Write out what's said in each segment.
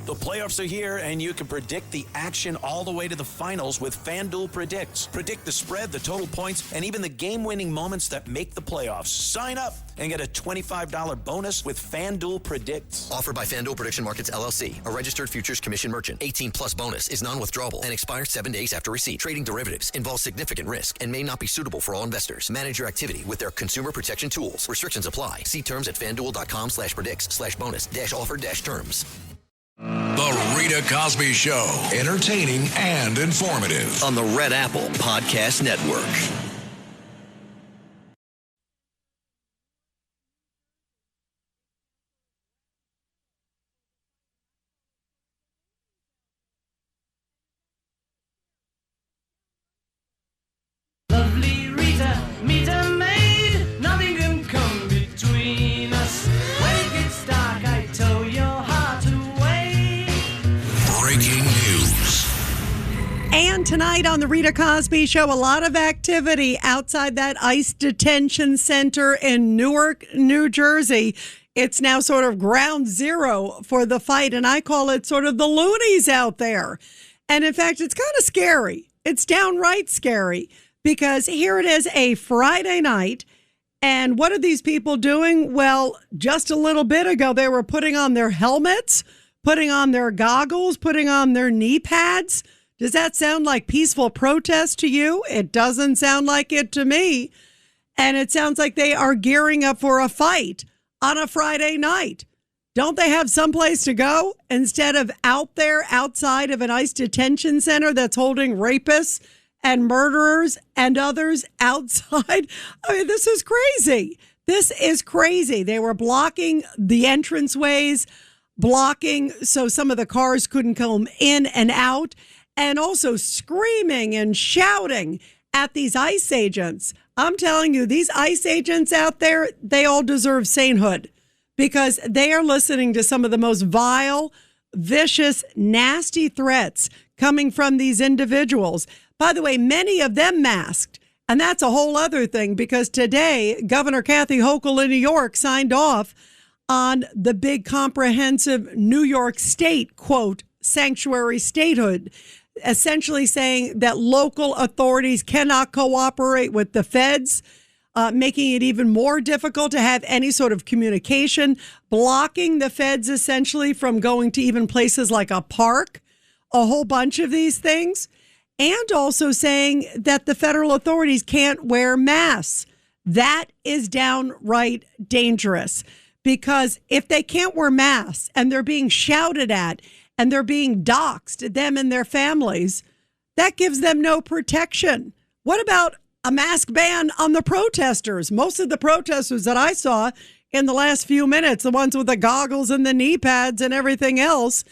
The playoffs are here, and you can predict the action all the way to the finals with FanDuel Predicts. Predict the spread, the total points, and even the game-winning moments that make the playoffs. Sign up and get a $25 bonus with FanDuel Predicts. Offered by FanDuel Prediction Markets, LLC, a registered futures commission merchant. 18-plus bonus is non-withdrawable and expires 7 days after receipt. Trading derivatives involves significant risk and may not be suitable for all investors. Manage your activity with their consumer protection tools. Restrictions apply. See terms at FanDuel.com/predicts/bonus-offer-terms. The Rita Cosby Show. Entertaining and informative. On the Red Apple Podcast Network. Lovely Rita, meet a maid. Nothing can come between us. When it gets dark, I tow your heart away. Breaking news. And tonight on the Rita Cosby Show, a lot of activity outside that ICE detention center in Newark, New Jersey. It's now sort of ground zero for the fight, and I call it sort of the loonies out there. And in fact, it's kind of scary. It's downright scary because here it is, a Friday night. And what are these people doing? Well, just a little bit ago, they were putting on their helmets, putting on their goggles, putting on their knee pads. Does that sound like peaceful protest to you? It doesn't sound like it to me. And it sounds like they are gearing up for a fight on a Friday night. Don't they have someplace to go instead of out there outside of an ICE detention center that's holding rapists and murderers and others outside? I mean, this is crazy. This is crazy. They were blocking the entranceways, blocking so some of the cars couldn't come in and out, and also screaming and shouting at these ICE agents. I'm telling you, these ICE agents out there, they all deserve sainthood because they are listening to some of the most vile, vicious, nasty threats coming from these individuals. By the way, many of them masked. And that's a whole other thing because today, Governor Kathy Hochul in New York signed off on the big comprehensive New York State, quote, sanctuary statehood, essentially saying that local authorities cannot cooperate with the feds, making it even more difficult to have any sort of communication, blocking the feds essentially from going to even places like a park, a whole bunch of these things, and also saying that the federal authorities can't wear masks. That is downright dangerous because if they can't wear masks and they're being shouted at and they're being doxxed, them and their families, that gives them no protection. What about a mask ban on the protesters? Most of the protesters that I saw in the last few minutes, the ones with the goggles and the knee pads and everything else,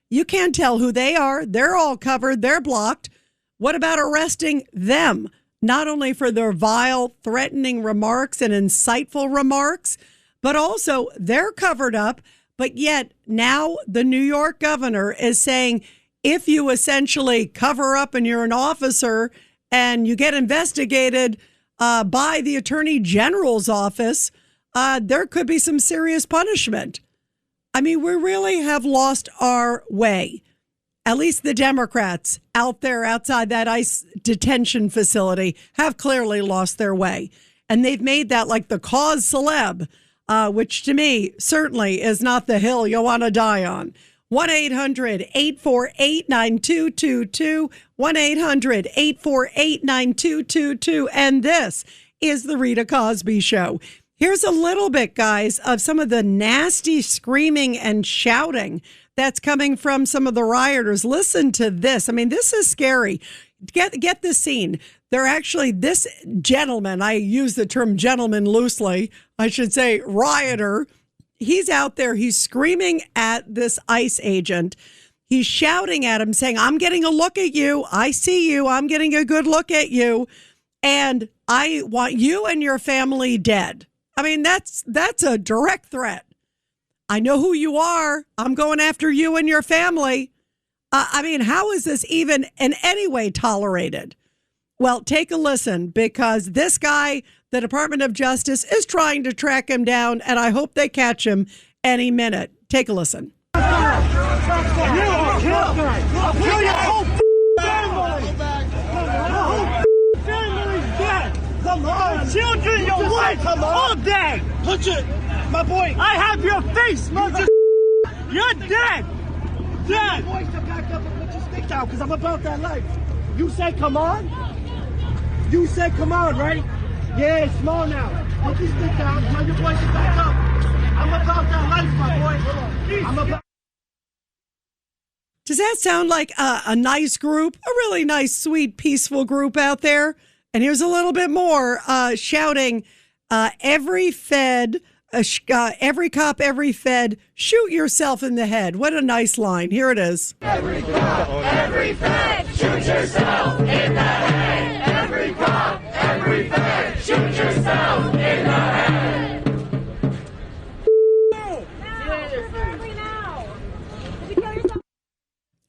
you can't tell who they are. They're all covered. They're blocked. What about arresting them? Not only for their vile, threatening remarks and insightful remarks, but also they're covered up. But yet now the New York governor is saying if you essentially cover up and you're an officer and you get investigated by the attorney general's office, there could be some serious punishment. I mean, we really have lost our way. At least the Democrats out there outside that ICE detention facility have clearly lost their way. And they've made that like the cause celeb, which to me certainly is not the hill you want to die on. 1-800-848-9222, 1-800-848-9222. And this is the Rita Cosby Show. Here's a little bit, guys, of some of the nasty screaming and shouting that's coming from some of the rioters. Listen to this. I mean, this is scary. Get this scene. They're actually, this gentleman, I use the term gentleman loosely, I should say rioter. He's out there. He's screaming at this ICE agent. He's shouting at him saying, I'm getting a look at you. I see you. I'm getting a good look at you. And I want you and your family dead. I mean, that's a direct threat. I know who you are. I'm going after you and your family. I mean, how is this even in any way tolerated? Well, take a listen, because this guy, the Department of Justice, is trying to track him down, and I hope they catch him any minute. Take a listen. Hey, Put your, my boy. I have your face, mother. You're dead. Dead. My boy, step back up and put your stick down, because I'm about that life. You said come on? You said come on, right? Yeah, it's small now. Put your stick down. Tell your boy to back up. I'm about that life, my boy. I'm about. Does that sound like a nice group? A really nice, sweet, peaceful group out there? And here's a little bit more shouting, every Fed, every cop, every Fed, shoot yourself in the head. What a nice line. Here it is. Every cop, every Fed, shoot yourself in the head. Every cop, every Fed, shoot yourself in the head.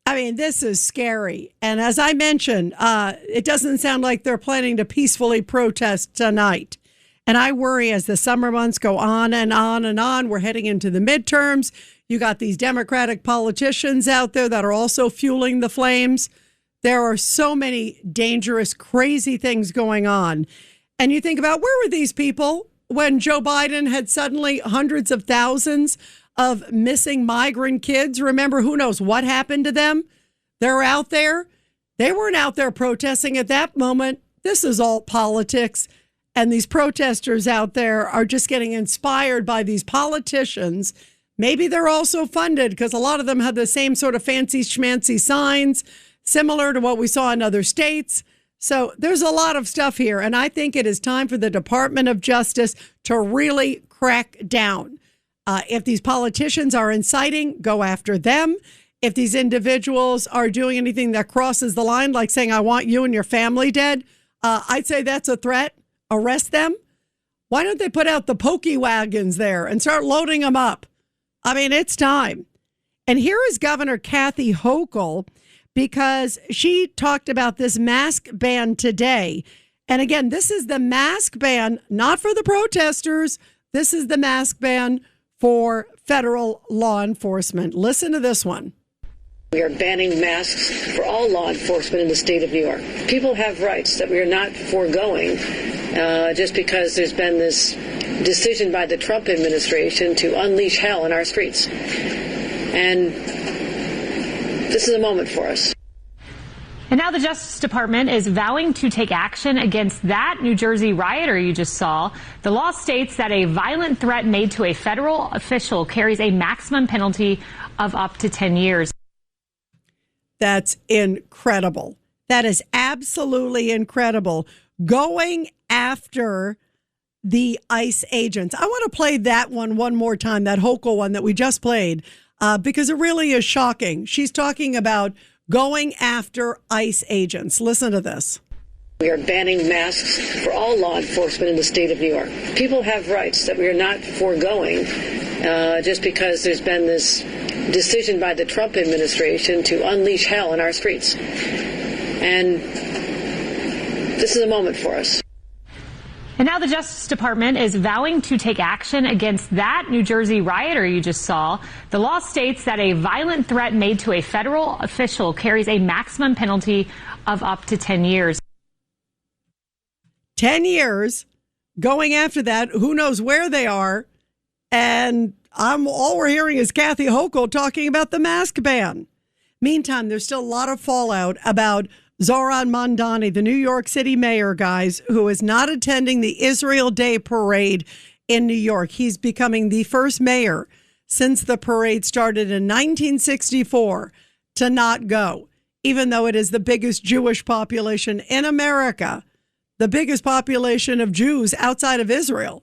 I mean, this is scary. And as I mentioned, it doesn't sound like they're planning to peacefully protest tonight. And I worry as the summer months go on and on and on, we're heading into the midterms. You got these Democratic politicians out there that are also fueling the flames. There are so many dangerous, crazy things going on. And you think about, where were these people when Joe Biden had suddenly hundreds of thousands of missing migrant kids? Remember, who knows what happened to them? They're out there. They weren't out there protesting at that moment. This is all politics. And these protesters out there are just getting inspired by these politicians. Maybe they're also funded, because a lot of them have the same sort of fancy schmancy signs, similar to what we saw in other states. So there's a lot of stuff here. And I think it is time for the Department of Justice to really crack down. If these politicians are inciting, go after them. If these individuals are doing anything that crosses the line, like saying, I want you and your family dead, I'd say that's a threat. Arrest them. Why don't they put out the pokey wagons there and start loading them up? I mean, it's time. And here is Governor Kathy Hochul, because she talked about this mask ban today. And again, this is the mask ban, not for the protesters. This is the mask ban for federal law enforcement. Listen to this one. We are banning masks for all law enforcement in the state of New York. People have rights that we are not foregoing just because there's been this decision by the Trump administration to unleash hell in our streets. And this is a moment for us. And now the Justice Department is vowing to take action against that New Jersey rioter you just saw. The law states that a violent threat made to a federal official carries a maximum penalty of up to 10 years. That's incredible. That is absolutely incredible. Going after the ICE agents. I want to play that one more time, that Hochul one that we just played, because it really is shocking. She's talking about going after ICE agents. Listen to this. We are banning masks for all law enforcement in the state of New York. People have rights that we are not foregoing just because there's been this decision by the Trump administration to unleash hell in our streets. And this is a moment for us. And now the Justice Department is vowing to take action against that New Jersey rioter you just saw. The law states that a violent threat made to a federal official carries a maximum penalty of up to 10 years. 10 years going after that. Who knows where they are? And all we're hearing is Kathy Hochul talking about the mask ban. Meantime, there's still a lot of fallout about Zoran Mamdani, the New York City mayor, guys, who is not attending the Israel Day parade in New York. He's becoming the first mayor since the parade started in 1964 to not go, even though it is the biggest Jewish population in America, the biggest population of Jews outside of Israel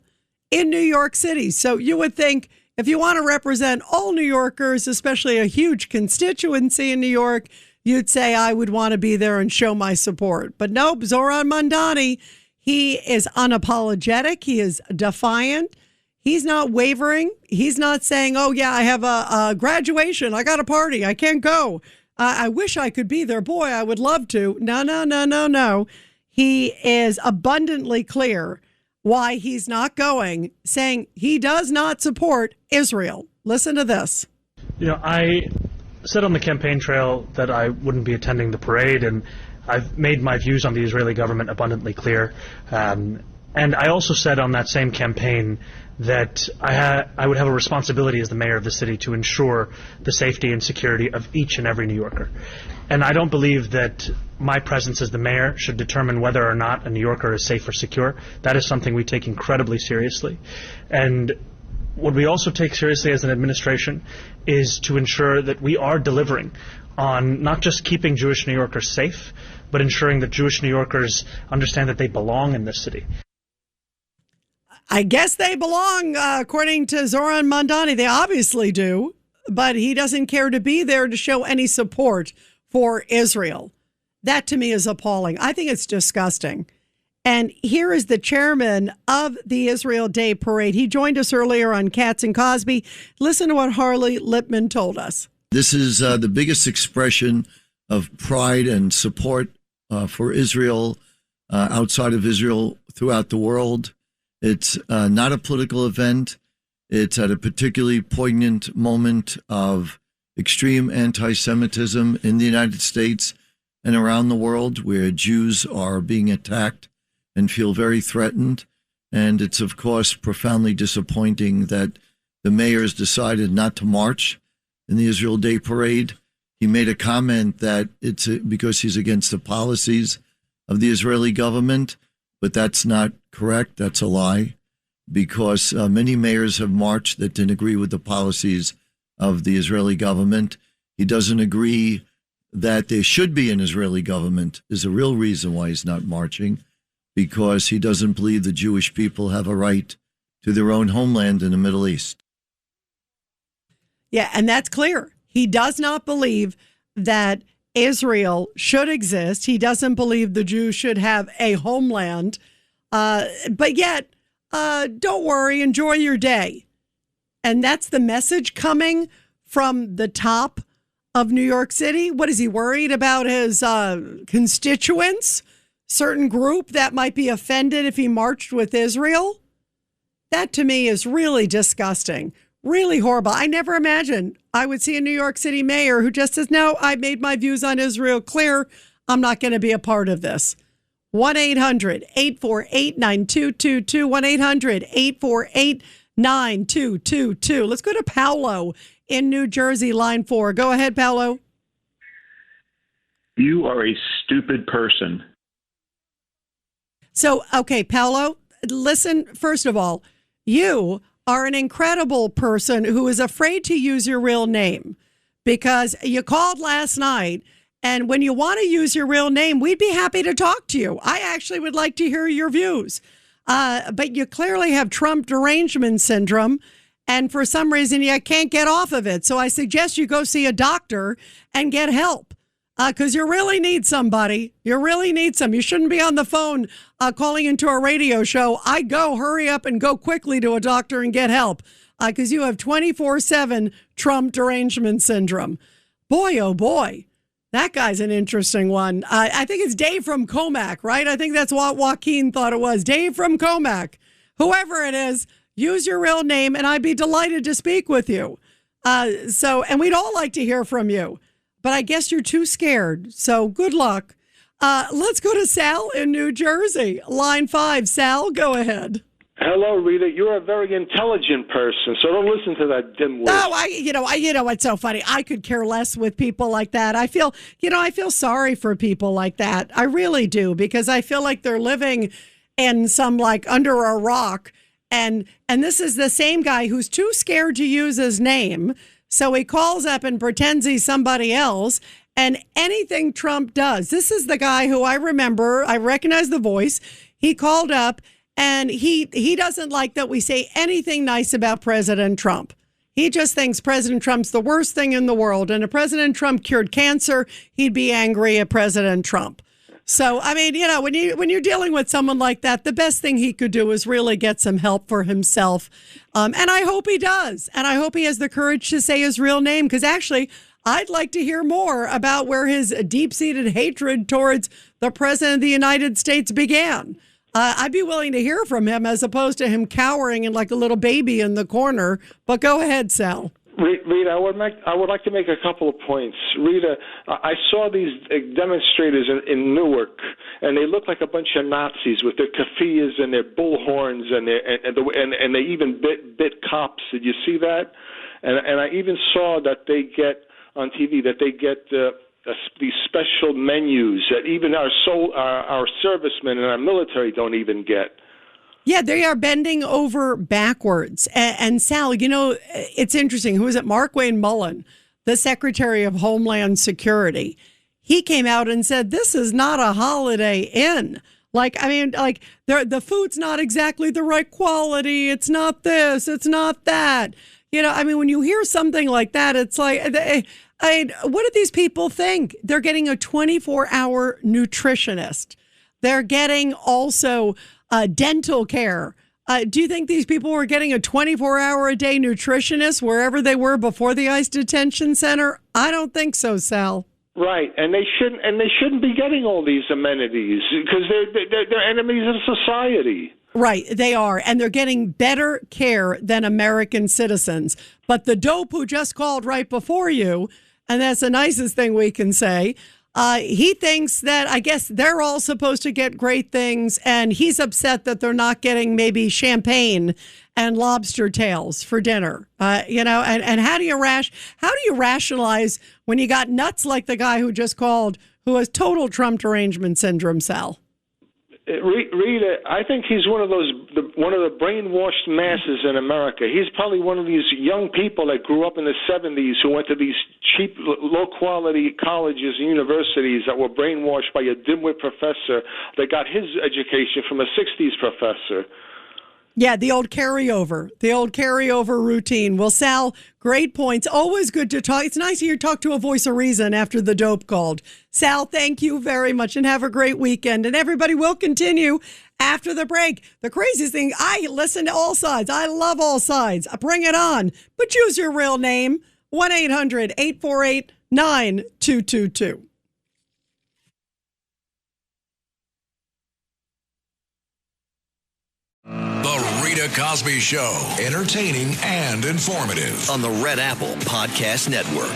in New York City. So you would think, if you want to represent all New Yorkers, especially a huge constituency in New York, you'd say I would want to be there and show my support. But nope, Zoran Mamdani, he is unapologetic. He is defiant. He's not wavering. He's not saying, oh, yeah, I have a graduation. I got a party. I can't go. I wish I could be there. Boy, I would love to. No. He is abundantly clear why he's not going, saying he does not support Israel. Listen to this. You know, I said on the campaign trail that I wouldn't be attending the parade, and I've made my views on the Israeli government abundantly clear. And I also said on that same campaign that I would have a responsibility as the mayor of the city to ensure the safety and security of each and every New Yorker. And I don't believe that my presence as the mayor should determine whether or not a New Yorker is safe or secure. That is something we take incredibly seriously. And what we also take seriously as an administration is to ensure that we are delivering on not just keeping Jewish New Yorkers safe, but ensuring that Jewish New Yorkers understand that they belong in this city. I guess they belong, according to Zoran Mamdani. They obviously do, but he doesn't care to be there to show any support for Israel. That to me is appalling. I think it's disgusting. And here is the chairman of the Israel Day Parade. He joined us earlier on Katz and Cosby. Listen to what Harley Lipman told us. This is the biggest expression of pride and support for Israel outside of Israel throughout the world. It's not a political event. It's at a particularly poignant moment of extreme anti-Semitism in the United States and around the world, where Jews are being attacked and feel very threatened. And it's, of course, profoundly disappointing that the mayor has decided not to march in the Israel Day Parade. He made a comment that it's because he's against the policies of the Israeli government, but that's not correct. That's a lie, because many mayors have marched that didn't agree with the policies of the Israeli government. He doesn't agree that there should be an Israeli government is a real reason why he's not marching, because he doesn't believe the Jewish people have a right to their own homeland in the Middle East. Yeah, and that's clear. He does not believe that Israel should exist. He doesn't believe the Jews should have a homeland. But yet, don't worry, enjoy your day. And that's the message coming from the top of New York City. What is he worried about his constituents? Certain group that might be offended if he marched with Israel? That to me is really disgusting. Really horrible. I never imagined I would see a New York City mayor who just says, no, I made my views on Israel clear. I'm not going to be a part of this. 1-800-848-9222. 1-800-848-9222. Let's go to Paolo in New Jersey, line 4. Go ahead, Paolo. You are a stupid person. So, okay, Paolo, listen, first of all, you are an incredible person who is afraid to use your real name, because you called last night, and when you want to use your real name, we'd be happy to talk to you. I actually would like to hear your views. But you clearly have Trump derangement syndrome, and for some reason you can't get off of it. So I suggest you go see a doctor and get help, because you really need somebody. You really need some. You shouldn't be on the phone calling into a radio show. I go, hurry up and go quickly to a doctor and get help, because you have 24/7 Trump derangement syndrome. Boy, oh boy. That guy's an interesting one. I think it's Dave from Comac, right? I think that's what Joaquin thought it was. Dave from Comac. Whoever it is, use your real name, and I'd be delighted to speak with you. And we'd all like to hear from you. But I guess you're too scared. So good luck. Let's go to Sal in New Jersey. Line 5. Sal, go ahead. Hello, Rita. You're a very intelligent person, so don't listen to that dimwit. No, you know what's so funny? I could care less with people like that. I feel sorry for people like that. I really do, because I feel like they're living in some under a rock. And this is the same guy who's too scared to use his name. So he calls up and pretends he's somebody else. And anything Trump does, this is the guy who I remember, I recognize the voice. He called up. And he doesn't like that we say anything nice about President Trump. He just thinks President Trump's the worst thing in the world. And if President Trump cured cancer, he'd be angry at President Trump. So, I mean, when you're dealing with someone like that, the best thing he could do is really get some help for himself. And I hope he does. And I hope he has the courage to say his real name, because actually, I'd like to hear more about where his deep-seated hatred towards the President of the United States began. I'd be willing to hear from him as opposed to him cowering and like a little baby in the corner. But go ahead, Sal. Rita, I would like to make a couple of points. Rita, I saw these demonstrators in Newark, and they look like a bunch of Nazis with their keffiyehs and their bullhorns, and they even bit cops. Did you see that? And I even saw that they get on TV that they get these special menus that even our servicemen and our military don't even get. Yeah, they are bending over backwards. And Sal, it's interesting. Who is it? Mark Wayne Mullen, the Secretary of Homeland Security. He came out and said, this is not a Holiday Inn. The food's not exactly the right quality. It's not this. It's not that. When you hear something like that, it's like, what do these people think? They're getting a 24-hour nutritionist. They're getting also dental care. Do you think these people were getting a 24-hour-a-day nutritionist wherever they were before the ICE detention center? I don't think so, Sal. Right, and they shouldn't be getting all these amenities because they're enemies of society. Right, they are, and they're getting better care than American citizens. But the dope who just called right before you, and that's the nicest thing we can say, he thinks that, I guess, they're all supposed to get great things, and he's upset that they're not getting maybe champagne and lobster tails for dinner. And how do you rationalize when you got nuts like the guy who just called, who has total Trump derangement syndrome, Sal? Rita, I think he's one of the brainwashed masses in America. He's probably one of these young people that grew up in the 70s who went to these cheap, low-quality colleges and universities that were brainwashed by a dimwit professor that got his education from a 60s professor. Yeah, the old carryover routine. Well, Sal, great points. Always good to talk. It's nice to hear you talk to a voice of reason after the dope called. Sal, thank you very much and have a great weekend. And everybody will continue after the break. The craziest thing, I listen to all sides. I love all sides. Bring it on. But choose your real name. 1-800-848-9222. The Rita Cosby Show, entertaining and informative. On the Red Apple Podcast Network.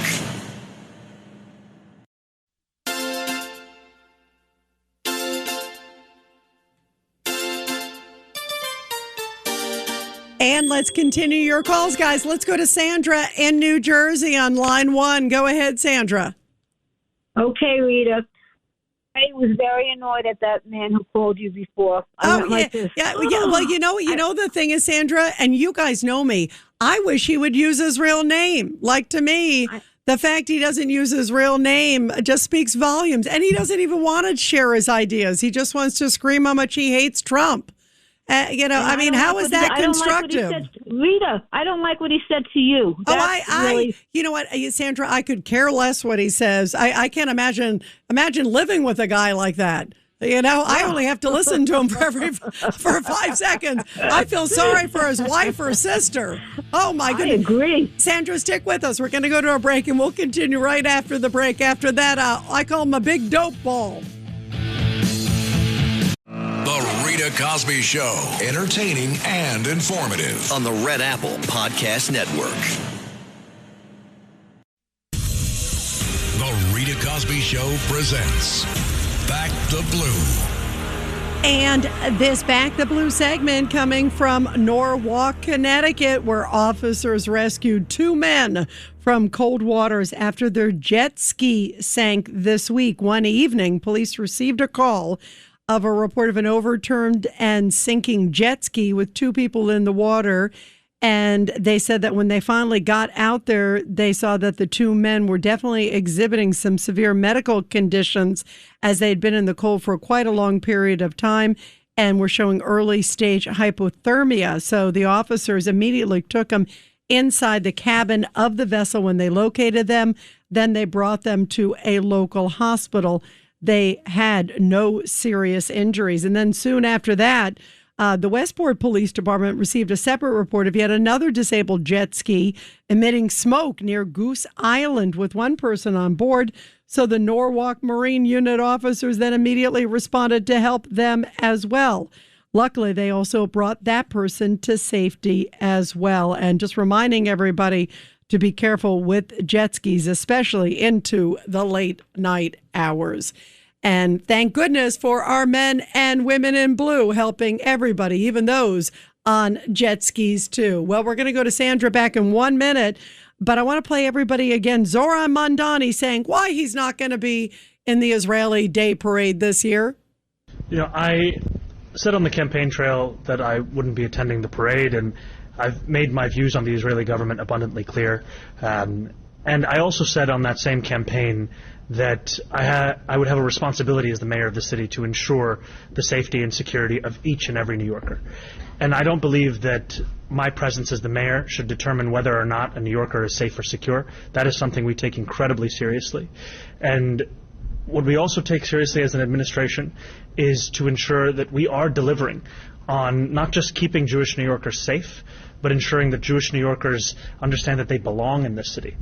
And let's continue your calls, guys. Let's go to Sandra in New Jersey on line 1. Go ahead, Sandra. Okay, Rita. I was very annoyed at that man who called you before. Well, the thing is, Sandra, and you guys know me, I wish he would use his real name. Like, to me, the fact he doesn't use his real name just speaks volumes. And he doesn't even want to share his ideas. He just wants to scream how much he hates Trump. How is that constructive? Rita, I don't like what he said to you. You know what, Sandra, I could care less what he says. I can't imagine living with a guy like that. I only have to listen to him for 5 seconds. I feel sorry for his wife or sister. Oh, my goodness. I agree. Sandra, stick with us. We're going to go to a break, and we'll continue right after the break. After that, I call him a big dope ball. The Rita Cosby Show, entertaining and informative. On the Red Apple Podcast Network. The Rita Cosby Show presents Back the Blue. And this Back the Blue segment coming from Norwalk, Connecticut, where officers rescued 2 men from cold waters after their jet ski sank this week. One evening, police received a call of a report of an overturned and sinking jet ski with 2 people in the water. And they said that when they finally got out there, they saw that the 2 men were definitely exhibiting some severe medical conditions as they had been in the cold for quite a long period of time and were showing early stage hypothermia. So the officers immediately took them inside the cabin of the vessel when they located them. Then they brought them to a local hospital. They had no serious injuries. And then soon after that, the Westport Police Department received a separate report of yet another disabled jet ski emitting smoke near Goose Island with 1 person on board. So the Norwalk Marine Unit officers then immediately responded to help them as well. Luckily, they also brought that person to safety as well. And just reminding everybody to be careful with jet skis, especially into the late night hours. And thank goodness for our men and women in blue helping everybody, even those on jet skis too. Well, we're going to go to Sandra back in 1 minute, but I want to play everybody again. Zoran Mamdani saying why he's not going to be in the Israeli Day Parade this year. You know, I said on the campaign trail that I wouldn't be attending the parade, and I've made my views on the Israeli government abundantly clear. And I also said on that same campaign that I would have a responsibility as the mayor of the city to ensure the safety and security of each and every New Yorker. And I don't believe that my presence as the mayor should determine whether or not a New Yorker is safe or secure. That is something we take incredibly seriously. And what we also take seriously as an administration is to ensure that we are delivering on not just keeping Jewish New Yorkers safe, but ensuring that Jewish New Yorkers understand that they belong in this city.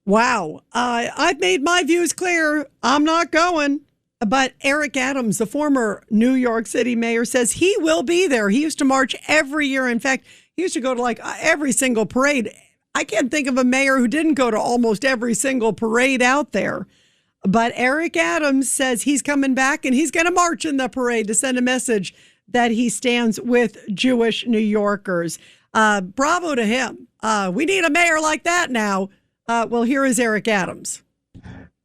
Wow. I've made my views clear. I'm not going. But Eric Adams, the former New York City mayor, says he will be there. He used to march every year. In fact, he used to go to like every single parade. I can't think of a mayor who didn't go to almost every single parade out there. But Eric Adams says he's coming back and he's going to march in the parade to send a message that he stands with Jewish New Yorkers. Bravo to him. We need a mayor like that now. Well, here is Eric Adams.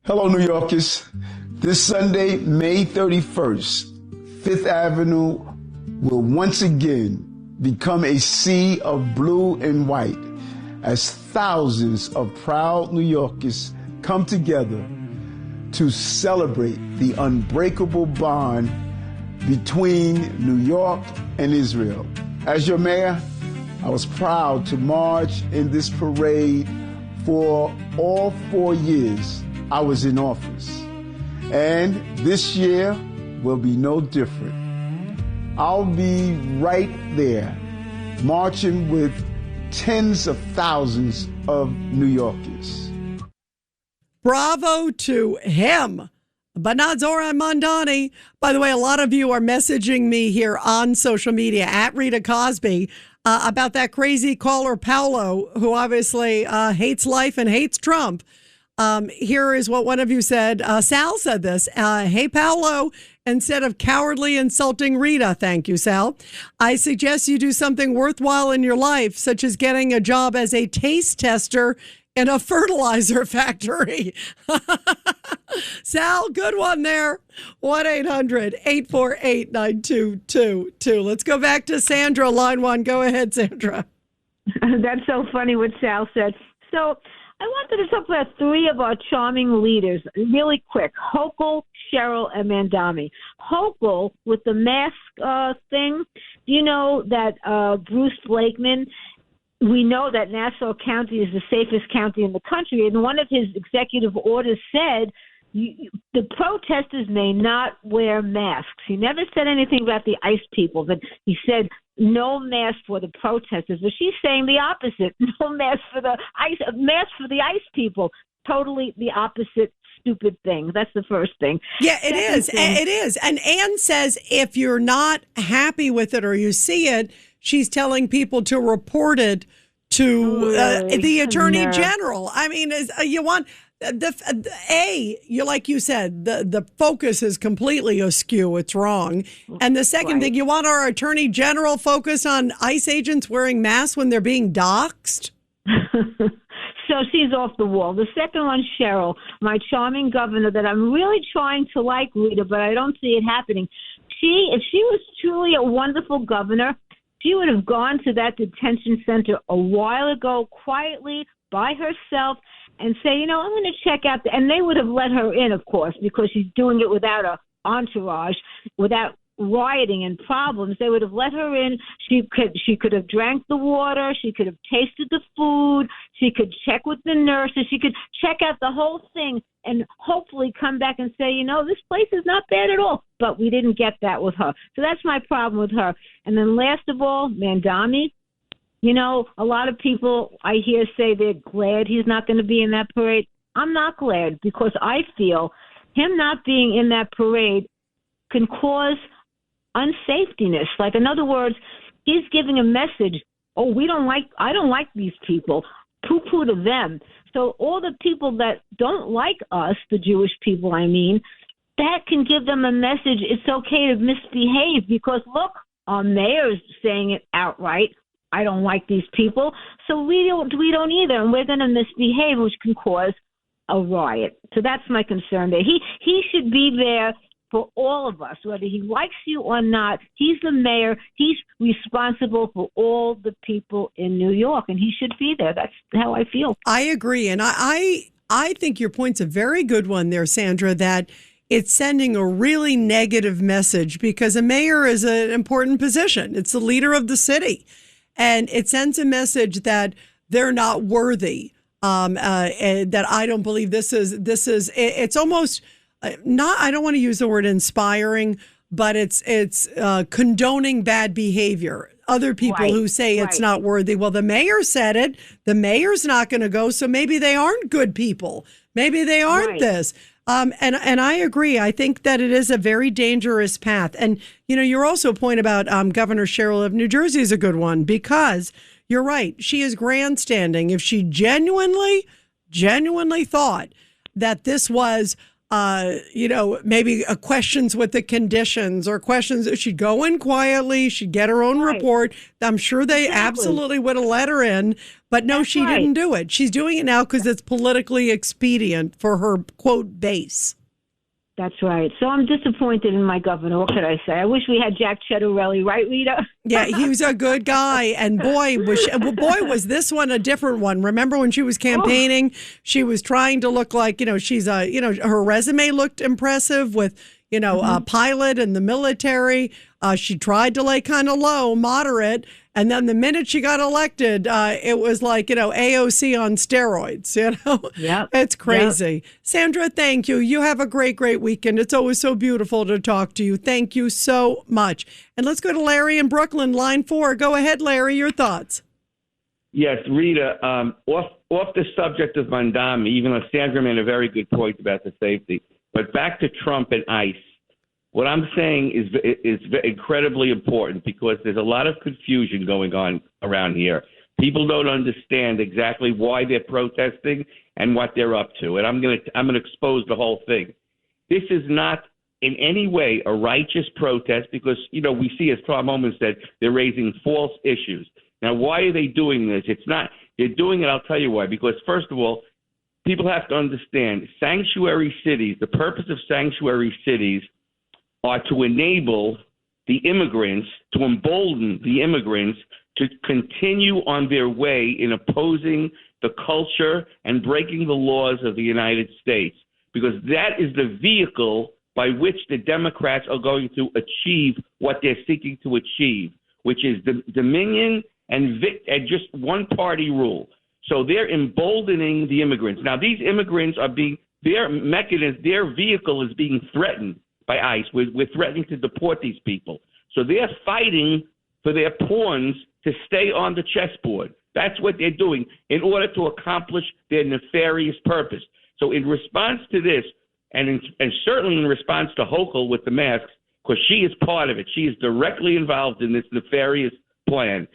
Hello, New Yorkers. This Sunday, May 31st, Fifth Avenue will once again become a sea of blue and white as thousands of proud New Yorkers come together to celebrate the unbreakable bond between New York and Israel. As your mayor, I was proud to march in this parade for all 4 years I was in office. And this year will be no different. I'll be right there, marching with tens of thousands of New Yorkers. Bravo to him, but not Zoran Mamdani. By the way, a lot of you are messaging me here on social media at Rita Cosby about that crazy caller Paolo, who obviously hates life and hates Trump. Here is what one of you said. Sal said this. Hey, Paolo, instead of cowardly insulting Rita, thank you, Sal, I suggest you do something worthwhile in your life, such as getting a job as a taste tester in a fertilizer factory. Sal, good one there. 1-800-848-9222. Let's go back to Sandra, line one. Go ahead, Sandra. That's so funny what Sal said. So I wanted to talk about three of our charming leaders really quick. Hochul, Cheryl, and Mamdani. Hochul, with the mask thing, you know that Bruce Blakeman, we know that Nassau County is the safest county in the country, and one of his executive orders said the protesters may not wear masks. He never said anything about the ICE people, but he said no mask for the protesters. But she's saying the opposite. No mask for the ICE, mask for the ICE people. Totally the opposite stupid thing. That's the first thing. Yeah, it is. It is. And Ann says if you're not happy with it or you see it, she's telling people to report it to the Attorney General. I mean, you want... you like you said, the focus is completely askew. It's wrong. And the second thing, you want our Attorney General focus on ICE agents wearing masks when they're being doxxed? So she's off the wall. The second one, Cheryl, my charming governor that I'm really trying to like, Rita, but I don't see it happening. If she was truly a wonderful governor, she would have gone to that detention center a while ago, quietly, by herself, and say, I'm going to check out, and they would have let her in, of course, because she's doing it without an entourage, without rioting and problems. They would have let her in. She could have drank the water. She could have tasted the food. She could check with the nurses. She could check out the whole thing and hopefully come back and say, this place is not bad at all. But we didn't get that with her. So that's my problem with her. And then last of all, Mamdani. A lot of people I hear say they're glad he's not going to be in that parade. I'm not glad because I feel him not being in that parade can cause unsafetiness. Like, in other words, he's giving a message oh, I don't like these people, poo-poo to them. So all the people that don't like us, the Jewish people, I mean, that can give them a message. It's okay to misbehave because, look, our mayor's saying it outright. I don't like these people. So we don't either. And we're going to misbehave, which can cause a riot. So that's my concern there. He should be there for all of us, whether he likes you or not. He's the mayor. He's responsible for all the people in New York, and he should be there. That's how I feel. I agree. And I think your point's a very good one there, Sandra, that it's sending a really negative message because a mayor is an important position. It's the leader of the city. And it sends a message that they're not worthy, and that I don't believe this is, it's almost not, I don't want to use the word inspiring, but it's condoning bad behavior. Other people who say it's not worthy. Well, the mayor said it. The mayor's not going to go. So maybe they aren't good people. Maybe they aren't this. And I agree. I think that it is a very dangerous path. And, you know, your also point about Governor Sherrill of New Jersey is a good one because you're right. She is grandstanding. If she genuinely thought that this was, maybe questions with the conditions or questions, she'd go in quietly. She'd get her own report. I'm sure they absolutely would have let her in. But no, she didn't do it. She's doing it now because it's politically expedient for her, quote, base. That's right. So I'm disappointed in my governor. What could I say? I wish we had Jack Ciattarelli, right, Rita? Yeah, he was a good guy. And boy, was this one a different one. Remember when she was campaigning, she was trying to look like, she's her resume looked impressive with, a pilot in the military. She tried to lay kind of low, moderate. And then the minute she got elected, it was like, AOC on steroids, Yep. It's crazy. Yep. Sandra, thank you. You have a great, great weekend. It's always so beautiful to talk to you. Thank you so much. And let's go to Larry in Brooklyn, line 4. Go ahead, Larry, your thoughts. Yes, Rita, off the subject of Mamdani, even though Sandra made a very good point about the safety, but back to Trump and ICE. What I'm saying is incredibly important because there's a lot of confusion going on around here. People don't understand exactly why they're protesting and what they're up to, and I'm going to expose the whole thing. This is not in any way a righteous protest because we see, as Tom Homan said, they're raising false issues. Now, why are they doing this? They're doing it. I'll tell you why. Because first of all, people have to understand sanctuary cities. The purpose of sanctuary cities are to enable the immigrants, to embolden the immigrants to continue on their way in opposing the culture and breaking the laws of the United States, because that is the vehicle by which the Democrats are going to achieve what they're seeking to achieve, which is the dominion and just one-party rule. So they're emboldening the immigrants. Now, these immigrants are their vehicle is being threatened by ICE. We're threatening to deport these people. So they're fighting for their pawns to stay on the chessboard. That's what they're doing in order to accomplish their nefarious purpose. So in response to this, and certainly in response to Hochul with the masks, because she is part of it, she is directly involved in this nefarious plan,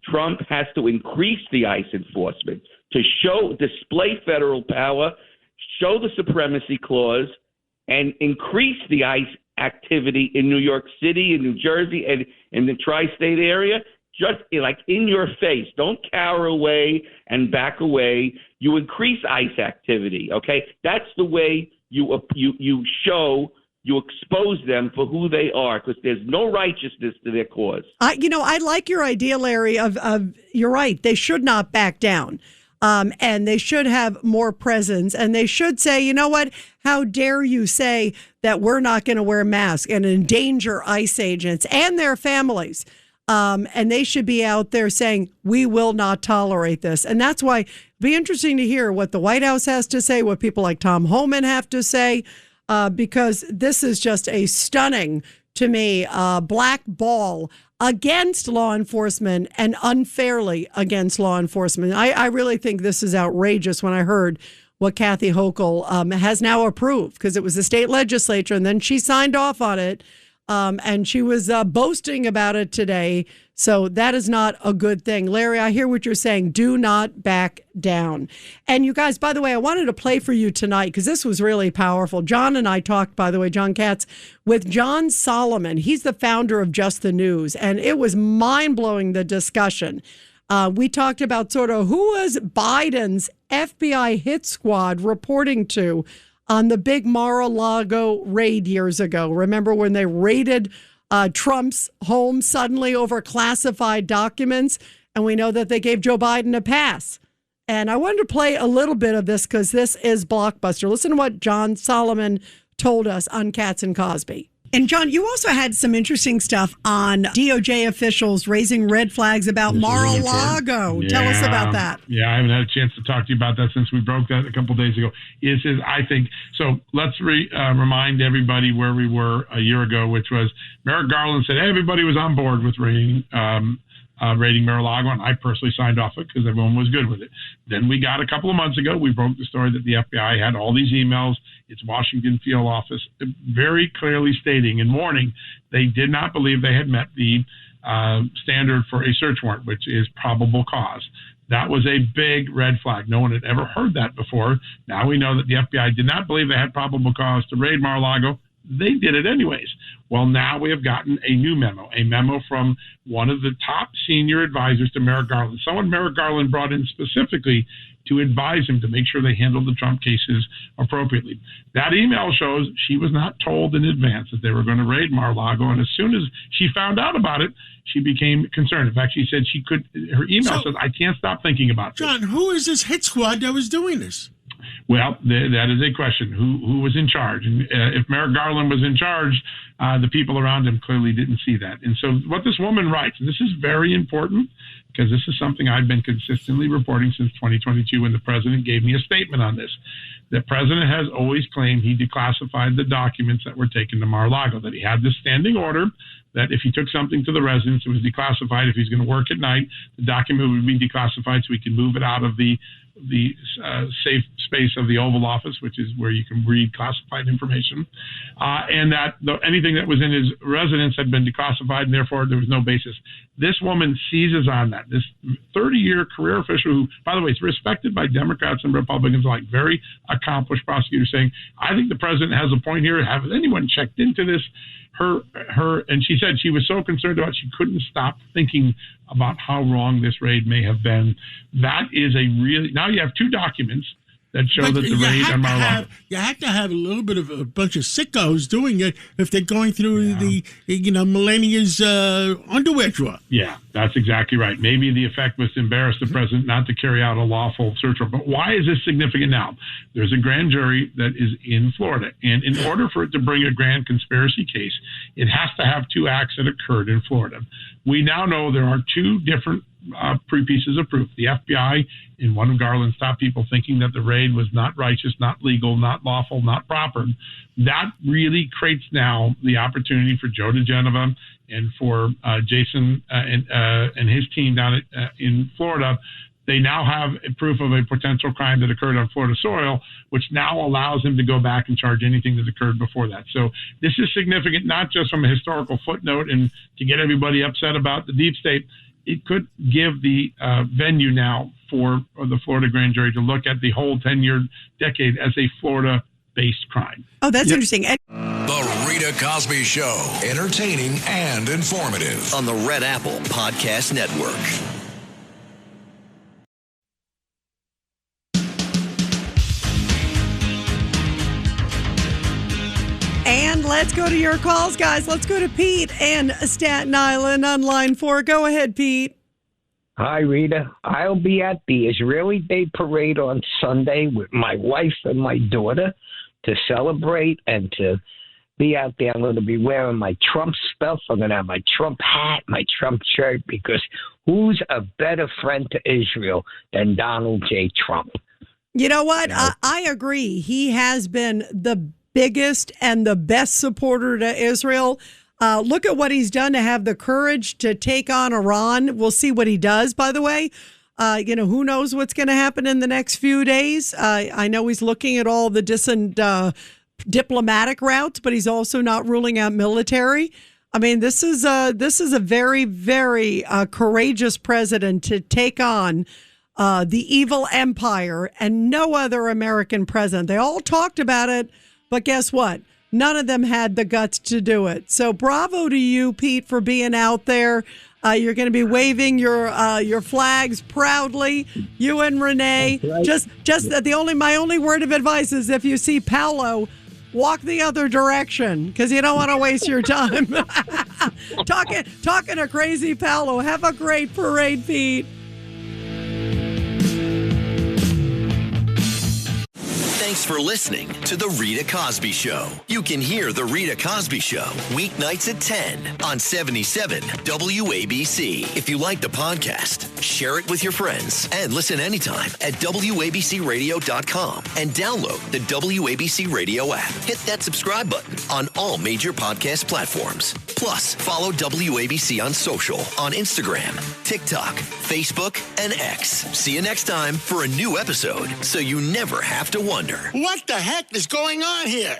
Trump has to increase the ICE enforcement to display federal power, show the supremacy clause, and increase the ICE activity in New York City, in New Jersey, and in the tri-state area, just like in your face. Don't cower away and back away. You increase ICE activity, okay? That's the way you expose them for who they are, because there's no righteousness to their cause. I like your idea, Larry, of you're right. They should not back down. And they should have more presence, and they should say, you know what? How dare you say that we're not going to wear masks and endanger ICE agents and their families? And they should be out there saying, we will not tolerate this. And that's why it'd be interesting to hear what the White House has to say, what people like Tom Homan have to say, because this is just a stunning, to me, black ball against law enforcement and unfairly against law enforcement. I really think this is outrageous when I heard what Kathy Hochul has now approved, because it was the state legislature and then she signed off on it. And she was boasting about it today, So that is not a good thing. Larry, I hear what you're saying. Do not back down. And you guys, by the way, I wanted to play for you tonight because this was really powerful. John and I talked, by the way, John Katz, with John Solomon. He's the founder of Just the News, and it was mind-blowing, the discussion. We talked about sort of who was Biden's FBI hit squad reporting to on the big Mar-a-Lago raid years ago. Remember when they raided Trump's home suddenly over classified documents, and we know that they gave Joe Biden a pass. And I wanted to play a little bit of this because this is blockbuster. Listen to what John Solomon told us on Katz and Cosby. And John, you also had some interesting stuff on DOJ officials raising red flags about Mar-a-Lago. Tell us about that. Yeah, I haven't had a chance to talk to you about that since we broke that a couple of days ago. I think so. Let's remind everybody where we were a year ago, which was Merrick Garland said everybody was on board with raiding Mar-a-Lago, and I personally signed off it because everyone was good with it. Then we got a couple of months ago, we broke the story that the FBI had all these emails, its Washington field office, very clearly stating and warning they did not believe they had met the standard for a search warrant, which is probable cause. That was a big red flag. No one had ever heard that before. Now we know that the FBI did not believe they had probable cause to raid Mar-a-Lago. They did it anyways. Well, now we have gotten a new memo, from one of the top senior advisors to Merrick Garland, someone Merrick Garland brought in specifically to advise him to make sure they handled the Trump cases appropriately. That email shows she was not told in advance that they were going to raid Mar-a-Lago, and as soon as she found out about it, she became concerned. In fact, she said her email says, I can't stop thinking about this. John, who is this hit squad that was doing this? Well, that is a question. Who was in charge? And if Merrick Garland was in charge, the people around him clearly didn't see that. And so what this woman writes, and this is very important because this is something I've been consistently reporting since 2022 when the president gave me a statement on this. The president has always claimed he declassified the documents that were taken to Mar-a-Lago, that he had this standing order that if he took something to the residence, it was declassified. If he's going to work at night, the document would be declassified so we can move it out of the safe space of the Oval Office, which is where you can read classified information, and that anything that was in his residence had been declassified, and therefore there was no basis. This woman seizes on that. This 30-year career official who, by the way, is respected by Democrats and Republicans alike, very accomplished prosecutor, saying, I think the president has a point here. Has anyone checked into this? And she said she was so concerned about it, she couldn't stop thinking about how wrong this raid may have been. That is now you have two documents that show that the raid on Mar-a-Lago. You have to have a little bit of a bunch of sickos doing it if they're going through the Melania's underwear drawer. Yeah, that's exactly right. Maybe the effect was to embarrass the president not to carry out a lawful search warrant. But why is this significant now? There's a grand jury that is in Florida, and in order for it to bring a grand conspiracy case, it has to have two acts that occurred in Florida. We now know there are two different pieces of proof. The FBI and one of Garland's top people thinking that the raid was not righteous, not legal, not lawful, not proper. That really creates now the opportunity for Joe DeGenova and for Jason and his team down in Florida. They now have proof of a potential crime that occurred on Florida soil, which now allows him to go back and charge anything that occurred before that. So this is significant, not just from a historical footnote and to get everybody upset about the deep state. It could give the venue now for the Florida grand jury to look at the whole 10-year decade as a Florida-based crime. Oh, that's interesting. The Rita Cosby Show, entertaining and informative. On the Red Apple Podcast Network. And let's go to your calls, guys. Let's go to Pete and Staten Island on line 4. Go ahead, Pete. Hi, Rita. I'll be at the Israeli Day Parade on Sunday with my wife and my daughter to celebrate and to be out there. I'm going to be wearing my Trump stuff. I'm going to have my Trump hat, my Trump shirt, because who's a better friend to Israel than Donald J. Trump? You know what? I agree. He has been the biggest and the best supporter to Israel. Look at what he's done to have the courage to take on Iran. We'll see what he does, by the way. Who knows what's going to happen in the next few days. I know he's looking at all the diplomatic routes, but he's also not ruling out military. I mean, this is a very, very courageous president to take on the evil empire, and no other American president. They all talked about it, but guess what? None of them had the guts to do it. So bravo to you, Pete, for being out there. You're going to be waving your flags proudly. You and Renee. Right. Just my only word of advice is if you see Paolo, walk the other direction because you don't want to waste your time. talking to crazy Paolo. Have a great parade, Pete. Thanks for listening to The Rita Cosby Show. You can hear The Rita Cosby Show weeknights at 10 on 77 WABC. If you like the podcast, share it with your friends and listen anytime at WABCRadio.com and download the WABC Radio app. Hit that subscribe button on all major podcast platforms. Plus, follow WABC on social on Instagram, TikTok, Facebook, and X. See you next time for a new episode so you never have to wonder. What the heck is going on here?